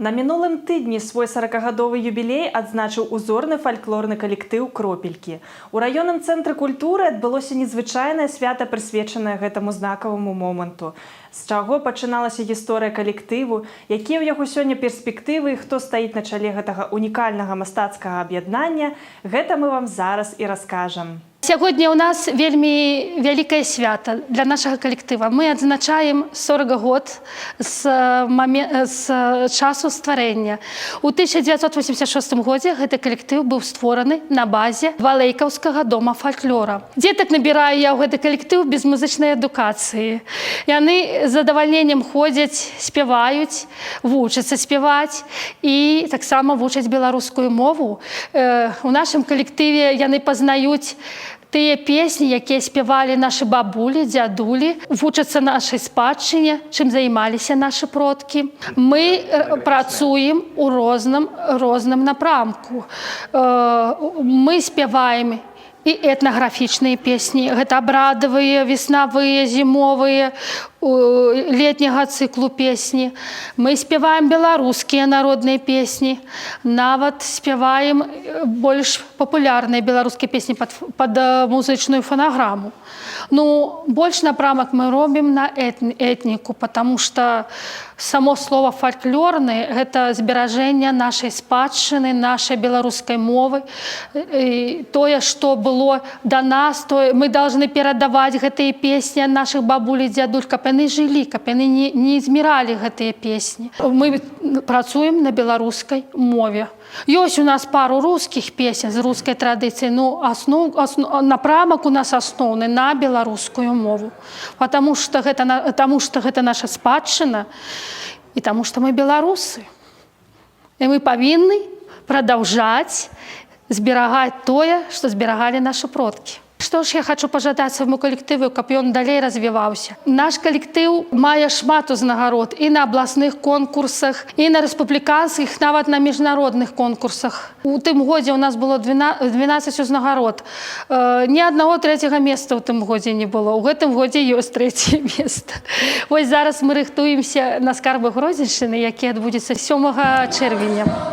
На мінулым тыдні свой 40-гадовы юбілей адзначыў узорны фальклорны калектыў «Кропелькі». У раённым цэнтры культуры адбылося незвычайнае свята, прысвечанае гэтаму знакаваму моманту. З чаго пачыналася гісторыя калектыву, якія ў яго сёння перспектывы і хто стаіць на чале гэтага унікальнага мастацкага аб'яднання, гэта мы вам зараз і раскажам. Сьогодні у нас вельмі вялікае свята для нашага калектыва. Мы адзначаем 40 год з часу стварэння. У 1986 годзе гэты калектыў быў створаны на базе Валэйкаўскага дома фальклора. Дзетак набіраю я ў гэты калектыў без музычнай адукацыі. Яны з задавальненнем ходзяць, спяваюць, вучацца спяваць і таксама вучаць беларускую мову. У нашым калектыве яны пазнаюць тыя песні, якія спявалі нашы бабулі, дзядулі, вучацца нашай спадчыне, чым займаліся нашы продкі. Мы працуем у розным напрамку. Мы спяваем і этнаграфічныя песні. Гэта абрадавыя, веснавыя, зімовыя, летняга цыклу песні. Мы спяваем беларускія народныя песні. Нават спяваем больш папулярныя беларускія песні пад музычную фонаграму. Ну, больш напрамак мы робім на этніку, потому что само слово «фальклорны» – гэта зберажэнне нашай спадчыны, нашай беларускай мовы. І тое, што было да нас, мы должны перадаваць гэтыя песні нашых бабуль і дзядуль, каб яны жылі, каб яны не зміралі гэтыя песні. Мы працуем на беларускай мове. Ёсць у нас пару рускіх песен з рускай традыцыі, но напрамак у нас асноўны на беларускую мову. Потому что гэта наша спадчына і таму што мы беларусы. І мы павінны прадаўжаць зберагаць тое, што зберагалі нашы продкі. Што ж я хочу пажадаць свайму калектыву, каб ён далей развіваўся. Наш калектыў мае шмат узнагарод і на абласных конкурсах, і на рэспубліканскіх, нават на міжнародных конкурсах. У тым годзе у нас было 12 узнагарод. Ні аднаго трэцяга месца ў тым годзе не было. У гэтым годзе ёсць трэцяе месца. Вось зараз мы рыхтуемся на скарбы Гродзеншчыны, які адбудзецца 7 чэрвеня.